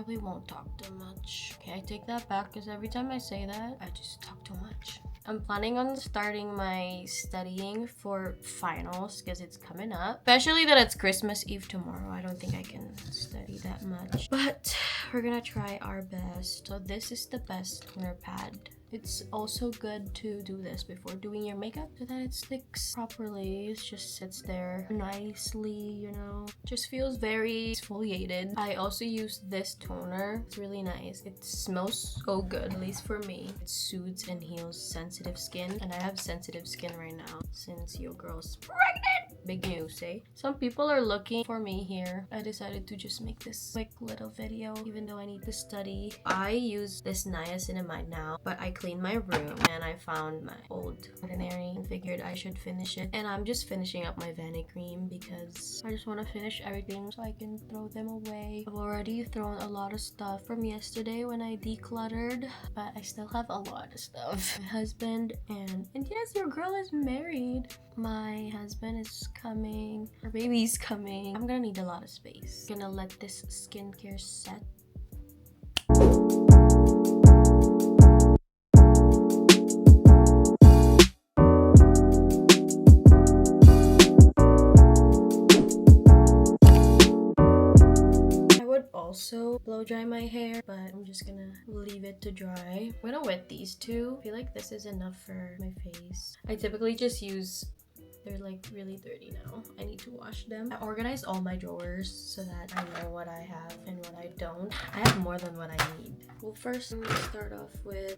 probably won't talk too much. Okay, I take that back because every time I say that, I just talk too much. I'm planning on starting my studying for finals because it's coming up. Especially that it's Christmas Eve tomorrow. I don't think I can study that much. But we're gonna try our best. So this is the best toner pad. It's also good to do this before doing your makeup so that it sticks properly. It just sits there nicely, you know. Just feels very exfoliated. I also use this toner. It's really nice. It smells so good, at least for me. It soothes and heals sensitive skin. And I have sensitive skin right now since your girl's pregnant. Big news, eh? Some people are looking for me here. I decided to just make this quick little video even though I need to study. I use this niacinamide now, but I cleaned my room and I found my old ordinary and figured I should finish it. And I'm just finishing up my Vanity cream because I just want to finish everything so I can throw them away. I've already thrown a lot of stuff from yesterday when I decluttered, but I still have a lot of stuff. My husband and yes, your girl is married. My husband is coming. Our baby's coming. I'm gonna need a lot of space. I'm gonna let this skincare set. Also blow dry my hair, but I'm just gonna leave it to dry. I'm gonna wet these two. I feel like this is enough for my face. I typically just use, they're like really dirty now. I need to wash them. I organized all my drawers so that I know what I have and what I don't. I have more than what I need. Well, first I'm gonna start off with,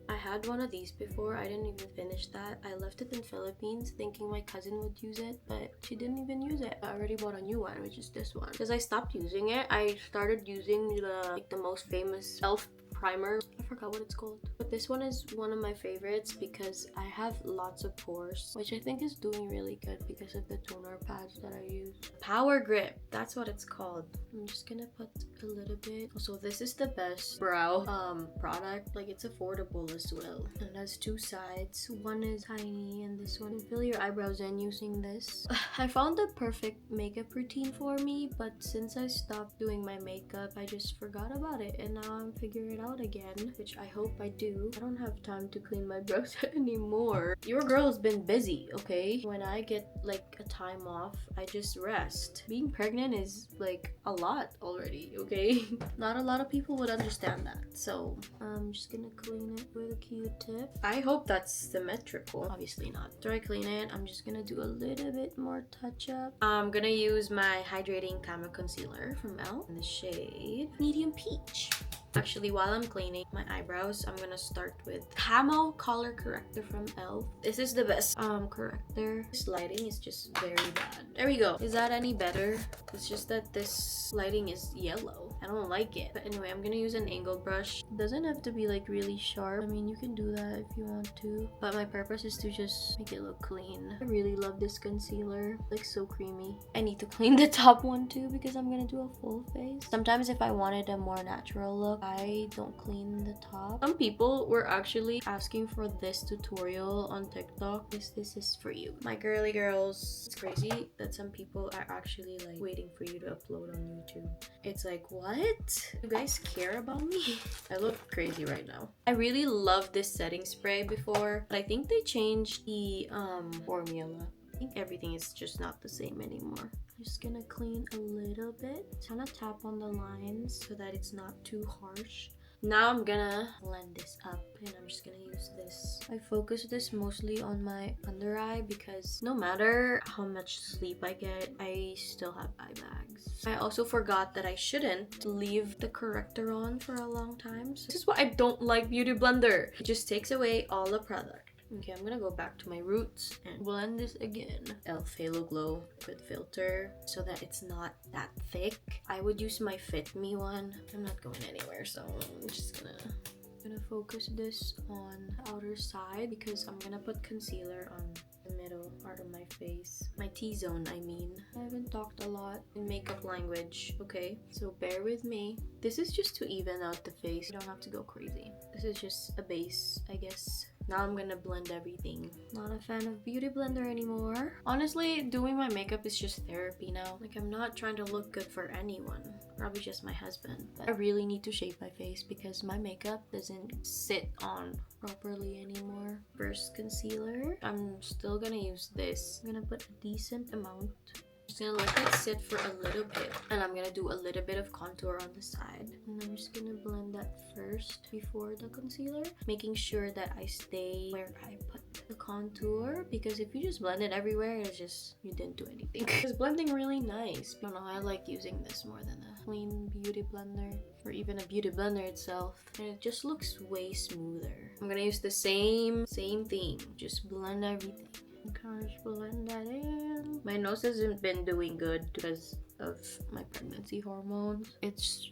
I had one of these before. I didn't even finish that. I left it in Philippines thinking my cousin would use it, but she didn't even use it. I already bought a new one, which is this one. Because I stopped using it, I started using the most famous e.l.f. primer. I forgot what it's called. But this one is one of my favorites because I have lots of pores, which I think is doing really good because of the toner pads that I use. Power Grip, that's what it's called. I'm just gonna put a little bit. So this is the best brow product. Like, it's affordable as well. And it has two sides. One is tiny and this one, fill your eyebrows in using this. I found the perfect makeup routine for me, but since I stopped doing my makeup, I just forgot about it and now I'm figuring it out again, which I hope I do. I don't have time to clean my brows anymore. Your girl's been busy, okay? When I get like a time off, I just rest. Being pregnant is like a lot already, okay? Not a lot of people would understand that. So I'm just gonna clean it with a Q-tip. I hope that's symmetrical. Obviously not. After I clean it, I'm just gonna do a little bit more touch up. I'm gonna use my hydrating camo concealer from e.l.f. in the shade Medium Peach. Actually, while I'm cleaning my eyebrows, I'm gonna start with Camo Color Corrector from e.l.f. This is the best corrector. This lighting is just very bad. There we go. Is that any better? It's just that this lighting is yellow. I don't like it. But anyway, I'm gonna use an angled brush. It doesn't have to be like really sharp. I mean, you can do that if you want to. But my purpose is to just make it look clean. I really love this concealer. Like, so creamy. I need to clean the top one too because I'm gonna do a full face. Sometimes if I wanted a more natural look, I don't clean the top. Some people were actually asking for this tutorial on TikTok. This is for you, my girly girls. It's crazy that some people are actually like waiting for you to upload on YouTube. It's like, what? You guys care about me? I look crazy right now. I really loved this setting spray before, but I think they changed the formula. I think everything is just not the same anymore. Just gonna clean a little bit, kind of tap on the lines so that it's not too harsh. Now I'm gonna blend this up and I'm just gonna use this. I focus this mostly on my under eye because no matter how much sleep I get, I still have eye bags. I also forgot that I shouldn't leave the corrector on for a long time. So this is why I don't like Beauty Blender. It just takes away all the product. Okay, I'm gonna go back to my roots and blend this again. e.l.f. Halo Glow with filter so that it's not that thick. I would use my Fit Me one. I'm not going anywhere, so I'm just gonna focus this on the outer side because I'm gonna put concealer on the middle part of my face. My T-zone, I mean. I haven't talked a lot in makeup language, okay? So bear with me. This is just to even out the face. You don't have to go crazy. This is just a base, I guess. Now I'm gonna blend everything. Not a fan of beauty blender anymore. Honestly, doing my makeup is just therapy now. Like, I'm not trying to look good for anyone. Probably just my husband. But I really need to shave my face because my makeup doesn't sit on properly anymore. First concealer. I'm still gonna use this. I'm gonna put a decent amount. Just gonna let it sit for a little bit, and I'm gonna do a little bit of contour on the side, and I'm just gonna blend that first before the concealer, making sure that I stay where I put the contour, because if you just blend it everywhere, it's just you didn't do anything. It's blending really nice. I don't know, I like using this more than a clean beauty blender or even a beauty blender itself, and it just looks way smoother. I'm gonna use the same thing, just blend everything. Kind of blend that in. My nose hasn't been doing good because of my pregnancy hormones. It's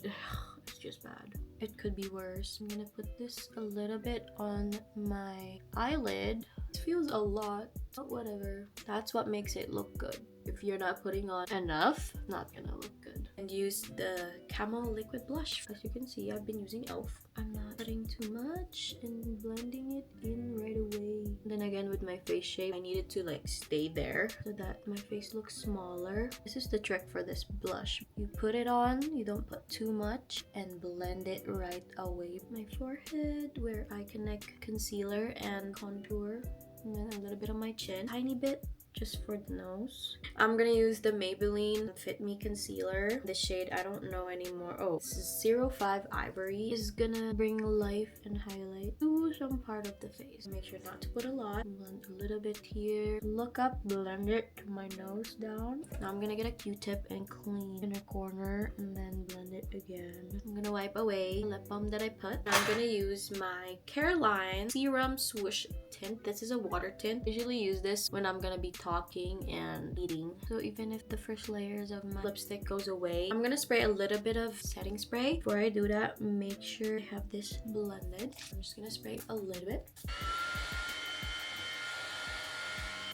just bad. It could be worse. I'm gonna put this a little bit on my eyelid. It feels a lot, but whatever. That's what makes it look good. If you're not putting on enough, not gonna look good. And use the Camo liquid blush. As you can see, I've been using e.l.f. I'm not putting too much and blending it in right away. Then again, with my face shape, I need it to like stay there so that my face looks smaller. This is the trick for this blush. You put it on, you don't put too much, and blend it right away. My forehead, where I connect concealer and contour. And then a little bit on my chin, tiny bit just for the nose. I'm gonna use the Maybelline Fit Me concealer. The shade I don't know anymore. Oh, this is 05 Ivory. Is gonna bring life and highlight to some part of the face. Make sure not to put a lot. Blend a little bit here. Look up, blend it to my nose down. Now I'm gonna get a Q-tip and clean inner corner and then blend it again. I'm gonna wipe away the lip balm that I put. I'm gonna use my Careline Serum Swoosh tint. This is a water tint. I usually use this when I'm gonna be talking and eating. So even if the first layers of my lipstick goes away, I'm gonna spray a little bit of setting spray. Before I do that, make sure I have this blended. I'm just gonna spray a little bit.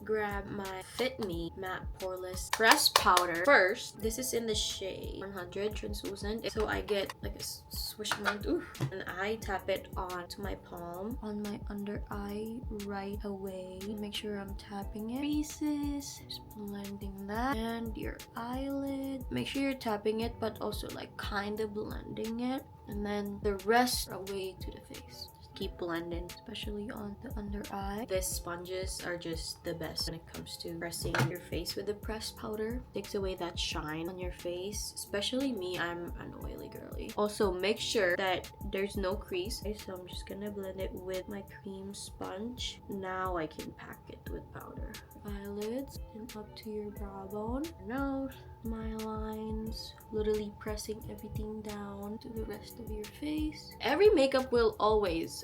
Grab my Fit Me matte poreless pressed powder first. This is in the shade 100 translucent, so I get like a swish amount. Ooh. And I tap it onto my palm, on my under eye right away. Make sure I'm tapping it. Creases, just blending that, and your eyelid. Make sure you're tapping it, but also like kind of blending it, and then the rest away to the face. Keep blending, especially on the under eye. These sponges are just the best when it comes to pressing your face with the pressed powder. Takes away that shine on your face. Especially me, I'm an oily girly. Also, make sure that there's no crease. Okay, so I'm just gonna blend it with my cream sponge. Now I can pack it with powder. Eyelids and up to your brow bone, your nose, smile lines, literally pressing everything down to the rest of your face. Every makeup will always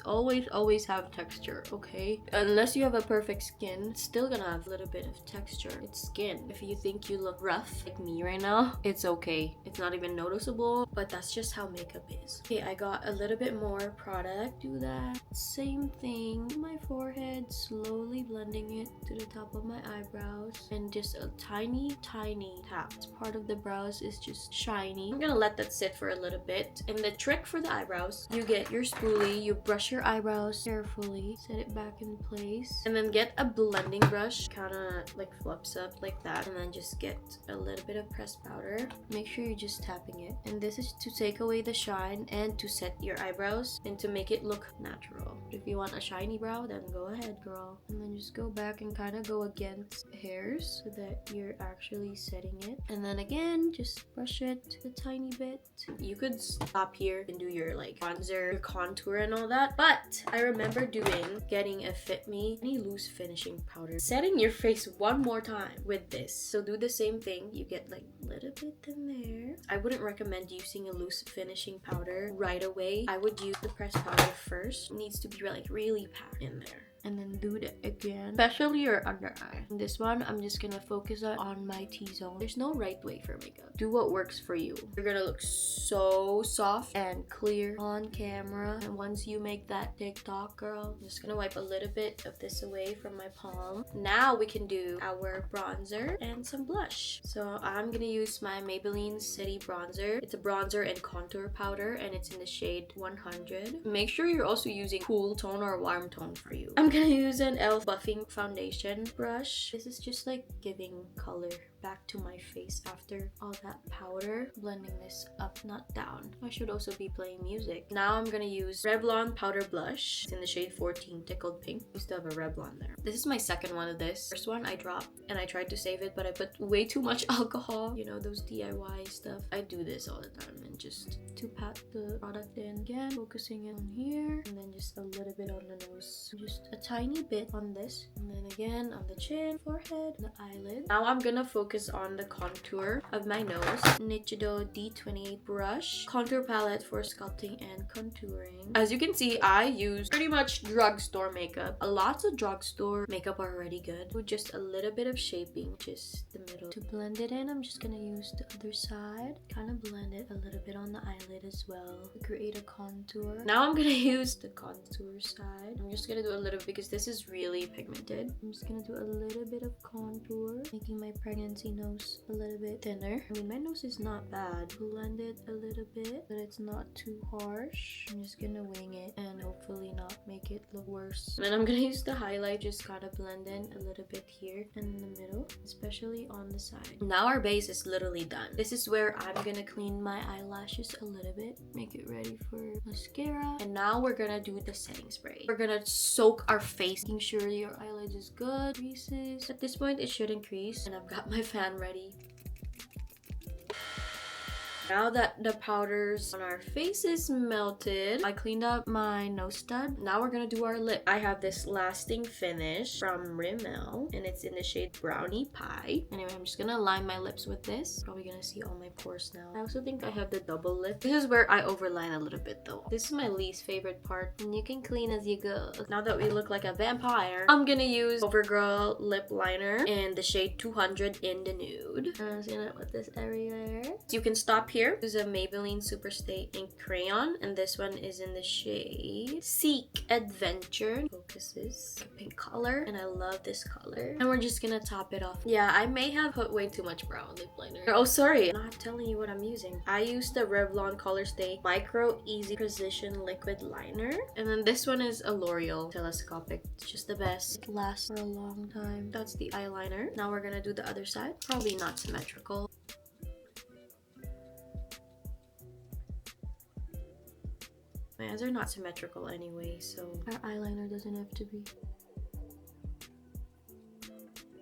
have texture, okay? Unless you have a perfect skin, it's still gonna have a little bit of texture. It's skin. If you think you look rough like me right now, it's okay. It's not even noticeable, but that's just how makeup is. Okay, I got a little bit more product. Do that same thing. My forehead, slowly blending it to the top of my eyebrows, and just a tiny tap. This part of the brows is just shiny. I'm gonna let that sit for a little bit. And the trick for the eyebrows, you get your spoolie, you brush your eyebrows carefully, set it back in place, and then get a blending brush, kind of like fluffs up like that, and then just get a little bit of pressed powder. Make sure you're just tapping it, and this is to take away the shine and to set your eyebrows and to make it look natural. If you want a shiny brow, then go ahead, girl. And then just go back and kind of go against hairs so that you're actually setting it, and then again just brush it a tiny bit. You could stop here and do your like bronzer, your contour and all that, but I remember getting a Fit Me any loose finishing powder, setting your face one more time with this. So do the same thing. You get like a little bit in there. I wouldn't recommend using a loose finishing powder right away. I would use the pressed powder first. It needs to be like really packed in there. And then do it again, especially your under eye. This one, I'm just gonna focus on my T-zone. There's no right way for makeup. Do what works for you. You're gonna look so soft and clear on camera. And once you make that TikTok, girl, I'm just gonna wipe a little bit of this away from my palm. Now we can do our bronzer and some blush. So I'm gonna use my Maybelline City Bronzer. It's a bronzer and contour powder, and it's in the shade 100. Make sure you're also using cool tone or warm tone for you. I'm gonna use an e.l.f. buffing foundation brush. This is just like giving color back to my face after all that powder. Blending this up, not down. I should also be playing music. Now I'm gonna use Revlon powder blush. It's in the shade 14, Tickled Pink. I used to have a Revlon there. This is my second one of this. First one I dropped and I tried to save it, but I put way too much alcohol. You know, those DIY stuff. I do this all the time, and just to pat the product in again, focusing it on here, and then just a little bit on the nose. Just a tiny bit on this, and then again on the chin, forehead, the eyelid. Now I'm gonna focus on the contour of my nose. Nichido D28 brush. Contour palette for sculpting and contouring. As you can see, I use pretty much drugstore makeup. Lots of drugstore makeup are already good. With just a little bit of shaping, just the middle. To blend it in, I'm just gonna use the other side. Kind of blend it a little bit on the eyelid as well. Create a contour. Now I'm gonna use the contour side. I'm just gonna do a little because this is really pigmented. I'm just gonna do a little bit of contour, making my pregnancy nose a little bit thinner. I mean, my nose is not bad. Blend it a little bit, but it's not too harsh. I'm just gonna wing it and hopefully not make it look worse. And then I'm gonna use the highlight, just gotta blend in a little bit here and in the middle, especially on the side. Now our base is literally done. This is where I'm gonna clean my eyelashes a little bit, make it ready for mascara. And now we're gonna do the setting spray. We're gonna soak our face, making sure your eyelid is good. Creases. At this point, it shouldn't crease. And I've got my fan ready. Now that the powders on our face is melted, I cleaned up my nose stud. Now we're gonna do our lip. I have this lasting finish from Rimmel, and it's in the shade Brownie Pie. Anyway, I'm just gonna line my lips with this. Probably gonna see all my pores now. I also think I have the double lip. This is where I overline a little bit though. This is my least favorite part, and you can clean as you go. Now that we look like a vampire, I'm gonna use CoverGirl lip liner in the shade 200 in the nude. I'm just gonna put this everywhere. You can stop here. This is a Maybelline Superstay ink crayon, and this one is in the shade Seek Adventure. Focuses a pink color, and I love this color. And we're just gonna top it off. Yeah, I may have put way too much brown lip liner. Oh, sorry, I'm not telling you what I'm using. I used the Revlon Colorstay Micro Easy Precision Liquid Liner, and then this one is a L'Oreal Telescopic. It's just the best. It lasts for a long time. That's the eyeliner. Now we're gonna do the other side. Probably not symmetrical. My eyes are not symmetrical anyway, so our eyeliner doesn't have to be.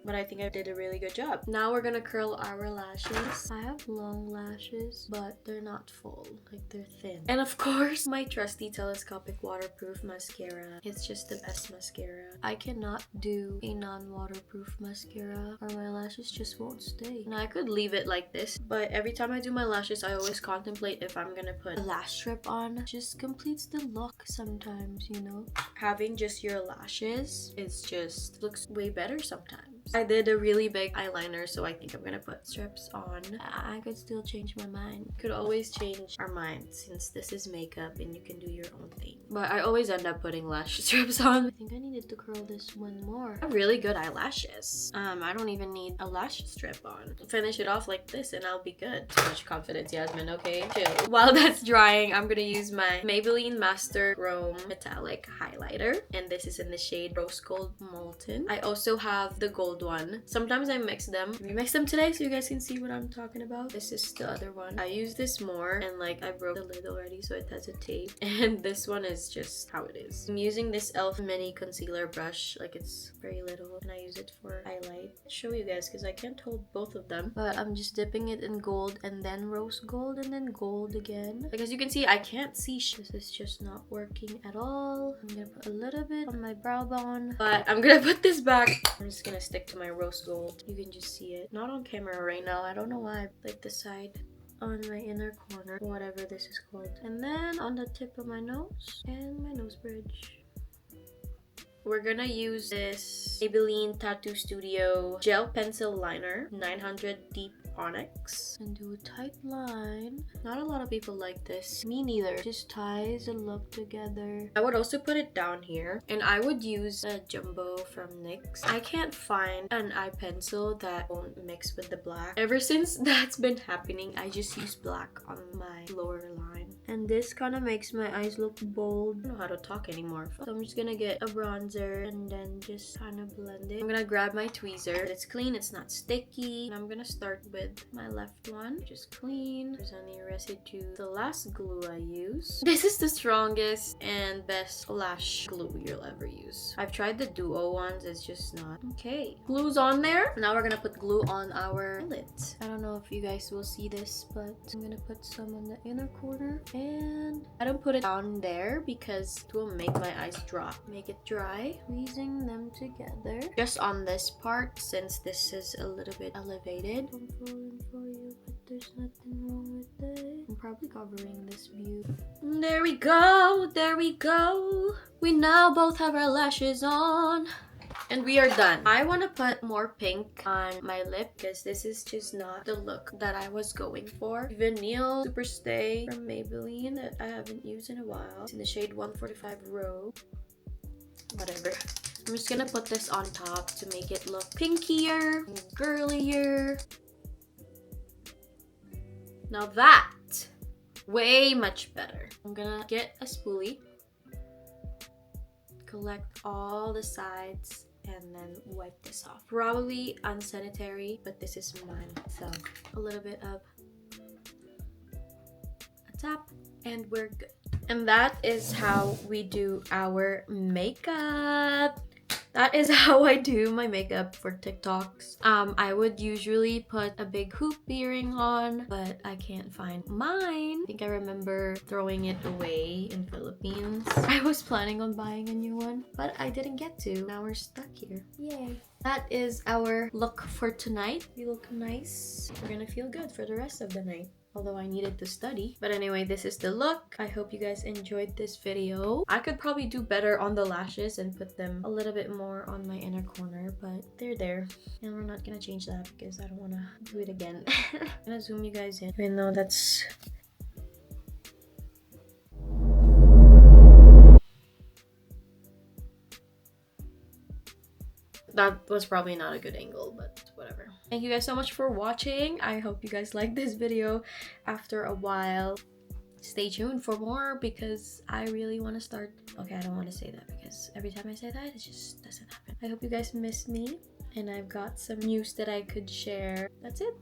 But I think I did a really good job. Now we're gonna curl our lashes. I have long lashes, but they're not full, like they're thin. And of course, my trusty telescopic waterproof mascara. It's just the best mascara. I cannot do a non-waterproof mascara or my lashes just won't stay. Now I could leave it like this, but every time I do my lashes, I always contemplate if I'm gonna put a lash strip on. It just completes the look sometimes, you know? Having just your lashes, it's just looks way better sometimes. I did a really big eyeliner, so I think I'm gonna put strips on. I could still change my mind. Could always change our minds since this is makeup and you can do your own thing. But I always end up putting lash strips on. I think I needed to curl this one more. I have really good eyelashes. I don't even need a lash strip on. Finish it off like this and I'll be good. Too much confidence, Yasmin, okay? Chill. While that's drying, I'm gonna use my Maybelline Master Chrome Metallic Highlighter. And this is in the shade Rose Gold Molten. I also have the gold one. Sometimes I mix them. We mix them today so you guys can see what I'm talking about. This is the other one. I use this more and like I broke the lid already so it has a tape. And this one is just how it is. I'm using this e.l.f. mini concealer brush. Like it's very little and I use it for highlight. I'll show you guys because I can't hold both of them. But I'm just dipping it in gold and then rose gold and then gold again. Like as you can see, I can't see. This is just not working at all. I'm gonna put a little bit on my brow bone. But I'm gonna put this back. I'm just gonna stick to my rose gold. You can just see it. Not on camera right now. I don't know why. Like the side on my inner corner, whatever this is called. And then on the tip of my nose and my nose bridge. We're gonna use this Maybelline Tattoo Studio Gel Pencil Liner 900 Deep Onyx and do a tight line. Not a lot of people like this. Me neither. Just ties the look together. I would also put it down here and I would use a Jumbo from NYX. I can't find an eye pencil that won't mix with the black. Ever since that's been happening, I just use black on my lower line. And this kind of makes my eyes look bold. I don't know how to talk anymore. So I'm just gonna get a bronzer and then just kind of blend it. I'm gonna grab my tweezer. It's clean, it's not sticky. And I'm gonna start with my left one, which is clean. There's any residue. The last glue I use. This is the strongest and best lash glue you'll ever use. I've tried the duo ones, it's just not. Okay, glue's on there. Now we're gonna put glue on our eyelids. I don't know if you guys will see this, but I'm gonna put some on the inner corner. And I don't put it down there because it will make my eyes drop. Make it dry. Squeezing them together. Just on this part, since this is a little bit elevated. I'm pulling for you, but there's nothing wrong with it. I'm probably covering this view. There we go. There we go. We now both have our lashes on. And we are done. I want to put more pink on my lip because this is just not the look that I was going for. Vanille Super Stay from Maybelline that I haven't used in a while. It's in the shade 145 Row. Whatever. I'm just gonna put this on top to make it look pinkier and girlier. Now that, way much better. I'm gonna get a spoolie, collect all the sides, and then wipe this off. Probably unsanitary, but this is mine. So a little bit of a tap and we're good. And that is how we do our makeup. That is how I do my makeup for TikToks. I would usually put a big hoop earring on, but I can't find mine. I think I remember throwing it away in Philippines. I was planning on buying a new one, but I didn't get to. Now we're stuck here. Yay. That is our look for tonight. We look nice. We're gonna feel good for the rest of the night. Although I needed to study. But anyway, this is the look. I hope you guys enjoyed this video. I could probably do better on the lashes and put them a little bit more on my inner corner, but they're there. And we're not gonna change that because I don't wanna do it again. I'm gonna zoom you guys in. Even though that's... That was probably not a good angle, but whatever. Thank you guys so much for watching. I hope you guys liked this video after a while. Stay tuned for more because I really want to start. Okay, I don't want to say that because every time I say that, it just doesn't happen. I hope you guys miss me and I've got some news that I could share. That's it.